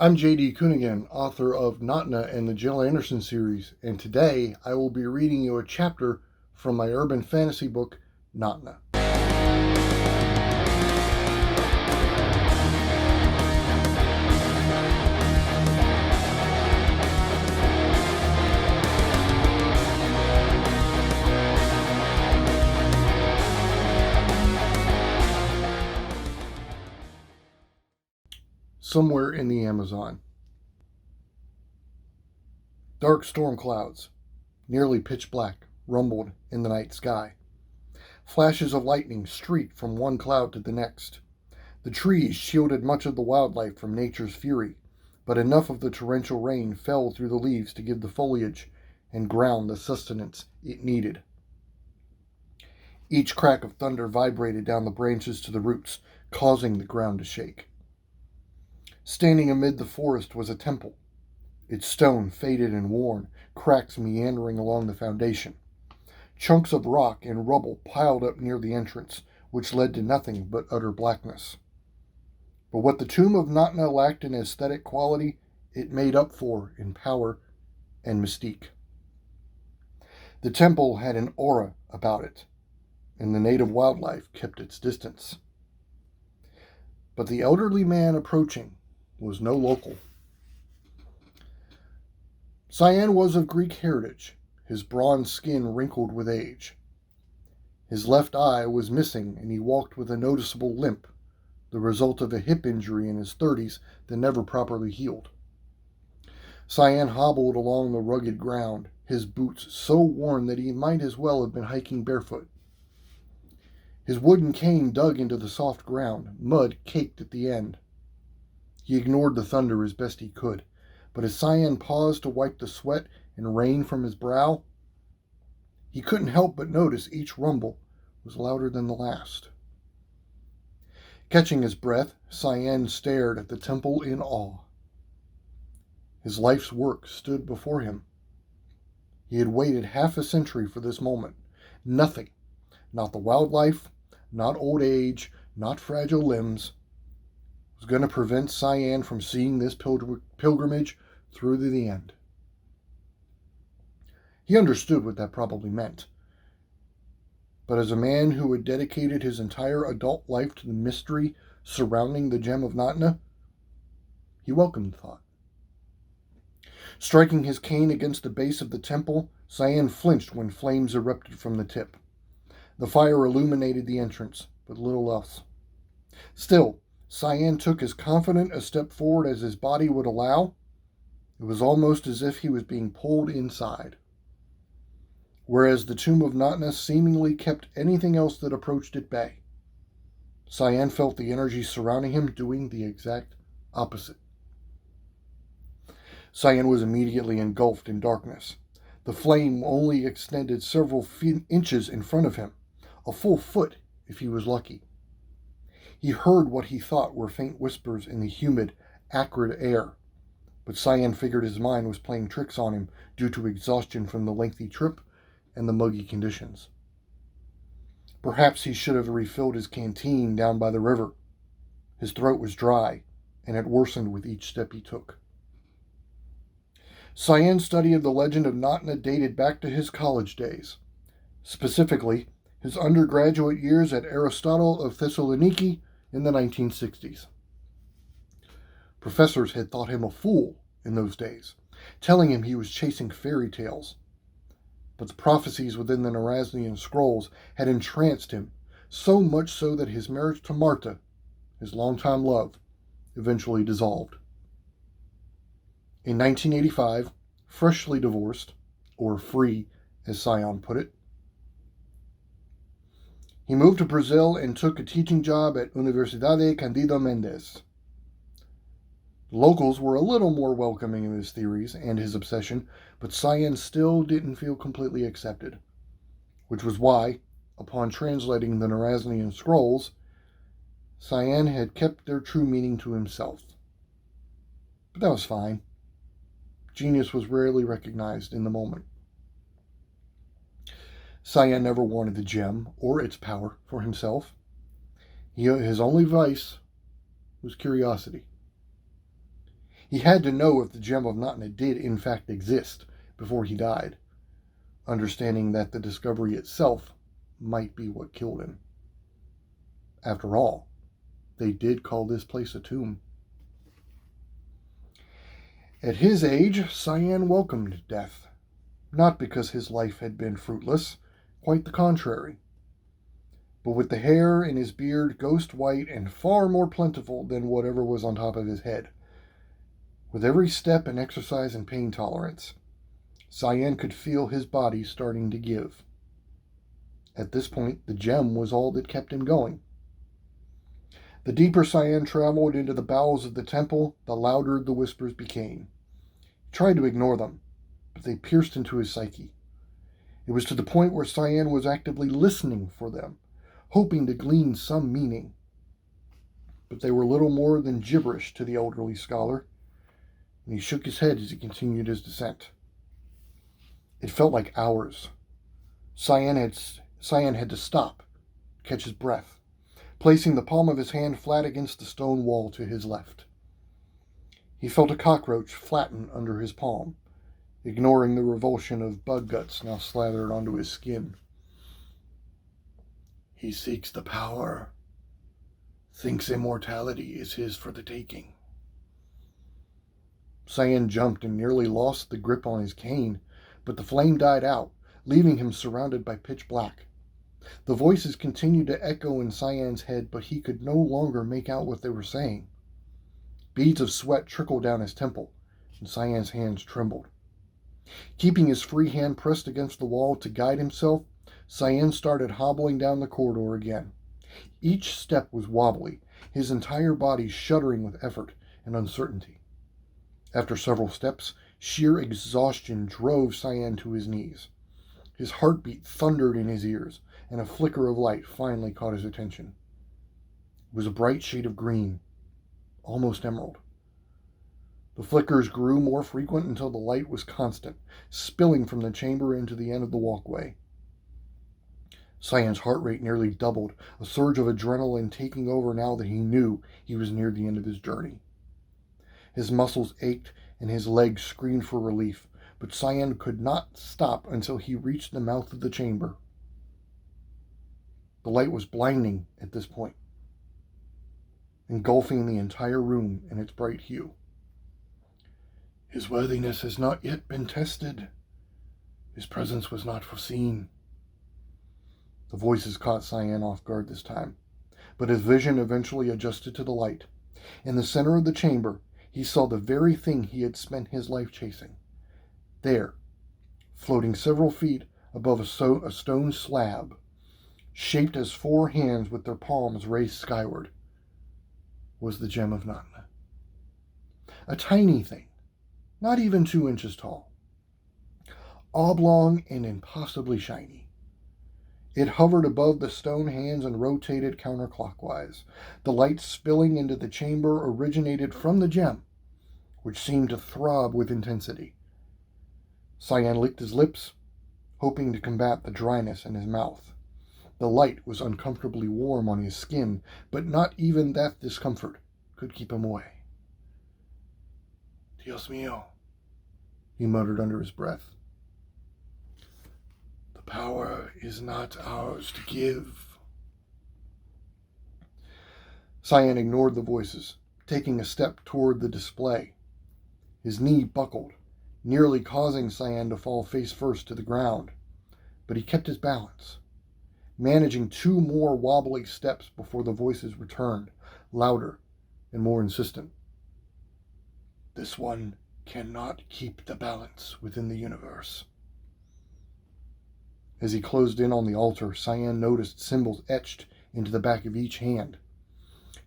I'm J.D. Cunegan, author of NOTNA and the Jill Anderson series, and today I will be reading you a chapter from my urban fantasy book, NOTNA. Somewhere in the Amazon. Dark storm clouds, nearly pitch black, rumbled in the night sky. Flashes of lightning streaked from one cloud to the next. The trees shielded much of the wildlife from nature's fury, but enough of the torrential rain fell through the leaves to give the foliage and ground the sustenance it needed. Each crack of thunder vibrated down the branches to the roots, causing the ground to shake. Standing amid the forest was a temple, its stone faded and worn, cracks meandering along the foundation. Chunks of rock and rubble piled up near the entrance, which led to nothing but utter blackness. But what the tomb of NOTNA lacked in aesthetic quality, it made up for in power and mystique. The temple had an aura about it, and the native wildlife kept its distance. But the elderly man approaching was no local. Cyan was of Greek heritage, his bronze skin wrinkled with age. His left eye was missing, and he walked with a noticeable limp, the result of a hip injury in his 30s that never properly healed. Cyan hobbled along the rugged ground, his boots so worn that he might as well have been hiking barefoot. His wooden cane dug into the soft ground, mud caked at the end. He ignored the thunder as best he could, but as Cyan paused to wipe the sweat and rain from his brow, he couldn't help but notice each rumble was louder than the last. Catching his breath, Cyan stared at the temple in awe. His life's work stood before him. He had waited half a century for this moment. Nothing, not the wildlife, not old age, not fragile limbs, was going to prevent Cyan from seeing this pilgrimage through to the end. He understood what that probably meant. But as a man who had dedicated his entire adult life to the mystery surrounding the gem of NOTNA, he welcomed the thought. Striking his cane against the base of the temple, Cyan flinched when flames erupted from the tip. The fire illuminated the entrance, but little else. Still, Cyan took as confident a step forward as his body would allow. It was almost as if he was being pulled inside. Whereas the tomb of NOTNA seemingly kept anything else that approached at bay, Cyan felt the energy surrounding him doing the exact opposite. Cyan was immediately engulfed in darkness. The flame only extended several inches in front of him, a full foot if he was lucky. He heard what he thought were faint whispers in the humid, acrid air, but Cyan figured his mind was playing tricks on him due to exhaustion from the lengthy trip and the muggy conditions. Perhaps he should have refilled his canteen down by the river. His throat was dry, and it worsened with each step he took. Cyan's study of the legend of NOTNA dated back to his college days, specifically his undergraduate years at Aristotle of Thessaloniki in the 1960s. Professors had thought him a fool in those days, telling him he was chasing fairy tales. But the prophecies within the Narasnian scrolls had entranced him, so much so that his marriage to Marta, his longtime love, eventually dissolved. In 1985, freshly divorced, or free as Cyan put it, he moved to Brazil and took a teaching job at Universidade Candido Mendes. The locals were a little more welcoming of his theories and his obsession, but Cyan still didn't feel completely accepted, which was why, upon translating the Narasnian scrolls, Cyan had kept their true meaning to himself. But that was fine. Genius was rarely recognized in the moment. Cyan never wanted the gem or its power for himself. His only vice was curiosity. He had to know if the gem of NOTNA did in fact exist before he died, understanding that the discovery itself might be what killed him. After all, they did call this place a tomb. At his age, Cyan welcomed death, not because his life had been fruitless, quite the contrary. But with the hair in his beard ghost white and far more plentiful than whatever was on top of his head. With every step and exercise and pain tolerance, Cyan could feel his body starting to give. At this point, the gem was all that kept him going. The deeper Cyan traveled into the bowels of the temple, the louder the whispers became. He tried to ignore them, but they pierced into his psyche. It was to the point where Cyan was actively listening for them, hoping to glean some meaning. But they were little more than gibberish to the elderly scholar, and he shook his head as he continued his descent. It felt like hours. Cyan had to stop, catch his breath, placing the palm of his hand flat against the stone wall to his left. He felt a cockroach flatten under his palm, ignoring the revulsion of bug guts now slathered onto his skin. He seeks the power, thinks immortality is his for the taking. Cyan jumped and nearly lost the grip on his cane, but the flame died out, leaving him surrounded by pitch black. The voices continued to echo in Cyan's head, but he could no longer make out what they were saying. Beads of sweat trickled down his temple, and Cyan's hands trembled. Keeping his free hand pressed against the wall to guide himself, Cyan started hobbling down the corridor again. Each step was wobbly, his entire body shuddering with effort and uncertainty. After several steps, sheer exhaustion drove Cyan to his knees. His heartbeat thundered in his ears, and a flicker of light finally caught his attention. It was a bright shade of green, almost emerald. The flickers grew more frequent until the light was constant, spilling from the chamber into the end of the walkway. Cyan's heart rate nearly doubled, a surge of adrenaline taking over now that he knew he was near the end of his journey. His muscles ached and his legs screamed for relief, but Cyan could not stop until he reached the mouth of the chamber. The light was blinding at this point, engulfing the entire room in its bright hue. His worthiness has not yet been tested. His presence was not foreseen. The voices caught Cyan off guard this time, but his vision eventually adjusted to the light. In the center of the chamber, he saw the very thing he had spent his life chasing. There, floating several feet above a stone slab, shaped as 4 hands with their palms raised skyward, was the gem of NOTNA. A tiny thing, not even 2 inches tall, oblong and impossibly shiny. It hovered above the stone hands and rotated counterclockwise. The light spilling into the chamber originated from the gem, which seemed to throb with intensity. Cyan licked his lips, hoping to combat the dryness in his mouth. The light was uncomfortably warm on his skin, but not even that discomfort could keep him away. Dios mío, he muttered under his breath. The power is not ours to give. Cyan ignored the voices, taking a step toward the display. His knee buckled, nearly causing Cyan to fall face first to the ground, but he kept his balance, managing 2 more wobbly steps before the voices returned, louder and more insistent. This one cannot keep the balance within the universe. As he closed in on the altar, Cyan noticed symbols etched into the back of each hand.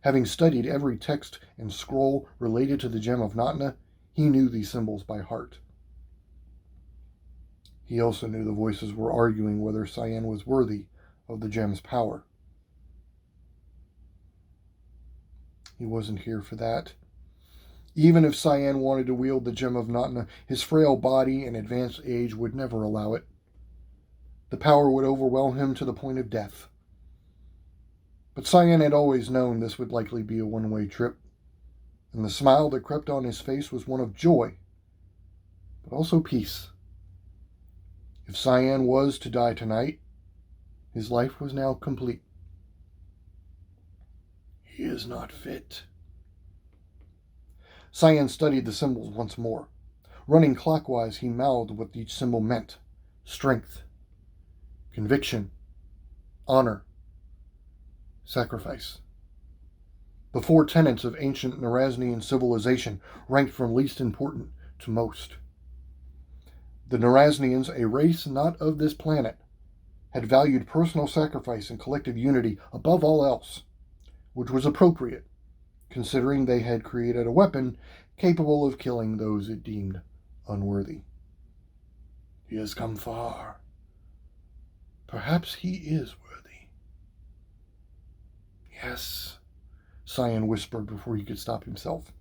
Having studied every text and scroll related to the gem of NOTNA, he knew these symbols by heart. He also knew the voices were arguing whether Cyan was worthy of the gem's power. He wasn't here for that. Even if Cyan wanted to wield the gem of NOTNA, his frail body and advanced age would never allow it. The power would overwhelm him to the point of death. But Cyan had always known this would likely be a one-way trip. and the smile that crept on his face was one of joy, but also peace. If Cyan was to die tonight, his life was now complete. He is not fit. Cyan studied the symbols once more. Running clockwise, he mouthed what each symbol meant. Strength, conviction, honor, sacrifice. The four tenets of ancient Narasnian civilization ranked from least important to most. The Narasnians, a race not of this planet, had valued personal sacrifice and collective unity above all else, which was appropriate, considering they had created a weapon capable of killing those it deemed unworthy. He has come far. Perhaps he is worthy. Yes, Cyan whispered before he could stop himself.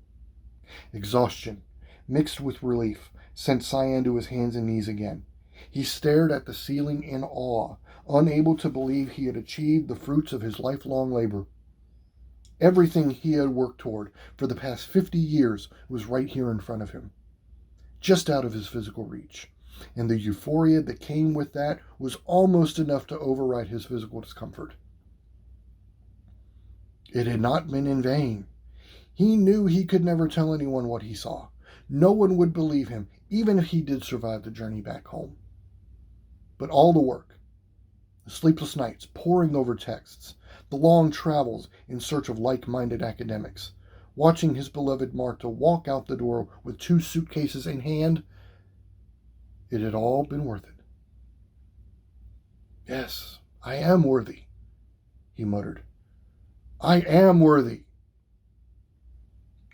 Exhaustion, mixed with relief, sent Cyan to his hands and knees again. He stared at the ceiling in awe, unable to believe he had achieved the fruits of his lifelong labor. Everything he had worked toward for the past 50 years was right here in front of him, just out of his physical reach, and the euphoria that came with that was almost enough to override his physical discomfort. It had not been in vain. He knew he could never tell anyone what he saw. No one would believe him, even if he did survive the journey back home. But all the work, the sleepless nights poring over texts, the long travels in search of like-minded academics, watching his beloved Marta walk out the door with 2 suitcases in hand, it had all been worth it. Yes, I am worthy, he muttered. I am worthy.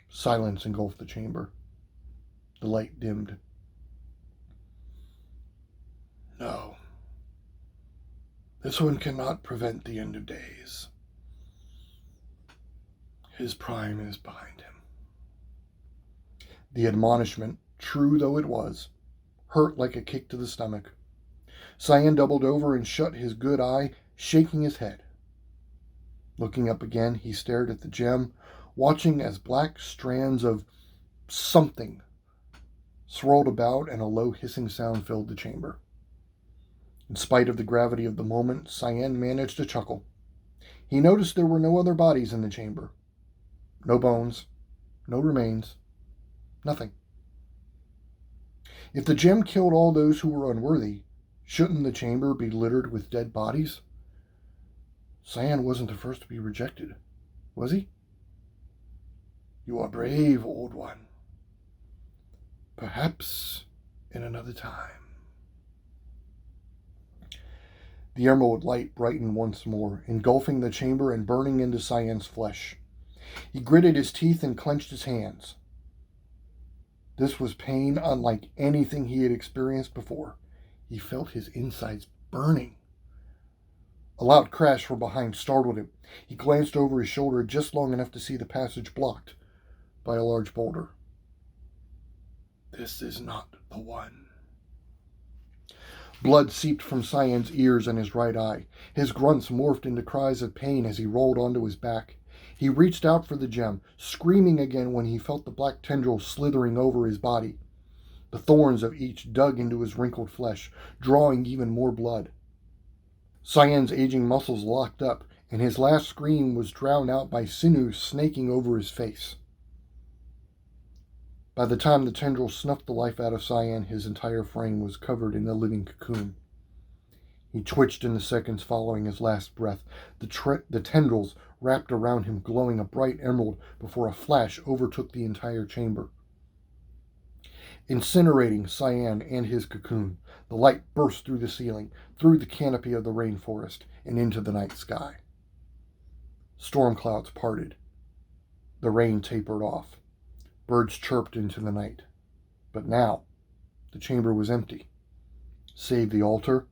Silence engulfed the chamber. The light dimmed. No. This one cannot prevent the end of days. His prime is behind him. The admonishment, true though it was, hurt like a kick to the stomach. Cyan doubled over and shut his good eye, shaking his head. Looking up again, he stared at the gem, watching as black strands of something swirled about and a low hissing sound filled the chamber. In spite of the gravity of the moment, Cyan managed to chuckle. He noticed there were no other bodies in the chamber. No bones, no remains, nothing. If the gem killed all those who were unworthy, shouldn't the chamber be littered with dead bodies? Cyan wasn't the first to be rejected, was he? You are brave, old one. Perhaps in another time. The emerald light brightened once more, engulfing the chamber and burning into Cyan's flesh. He gritted his teeth and clenched his hands. This was pain unlike anything he had experienced before. He felt his insides burning. A loud crash from behind startled him. He glanced over his shoulder just long enough to see the passage blocked by a large boulder. This is not the one. Blood seeped from Cyan's ears and his right eye. His grunts morphed into cries of pain as he rolled onto his back. He reached out for the gem, screaming again when he felt the black tendrils slithering over his body. The thorns of each dug into his wrinkled flesh, drawing even more blood. Cyan's aging muscles locked up, and his last scream was drowned out by sinews snaking over his face. By the time the tendrils snuffed the life out of Cyan, his entire frame was covered in a living cocoon. He twitched in the seconds following his last breath. The tendrils wrapped around him, glowing a bright emerald before a flash overtook the entire chamber. Incinerating Cyan and his cocoon, the light burst through the ceiling, through the canopy of the rainforest, and into the night sky. Storm clouds parted. The rain tapered off. Birds chirped into the night. But now, the chamber was empty, save the altar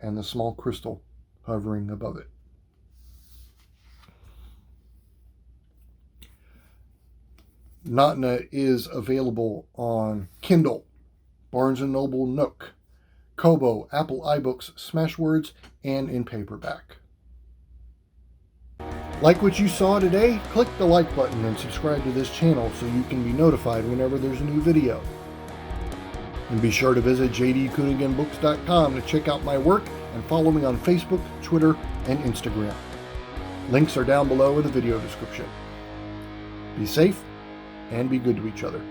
and the small crystal hovering above it. NOTNA is available on Kindle, Barnes & Noble Nook, Kobo, Apple iBooks, Smashwords, and in paperback. Like what you saw today? Click the like button and subscribe to this channel so you can be notified whenever there's a new video. And be sure to visit jdcuneganbooks.com to check out my work and follow me on Facebook, Twitter, and Instagram. Links are down below in the video description. Be safe and be good to each other.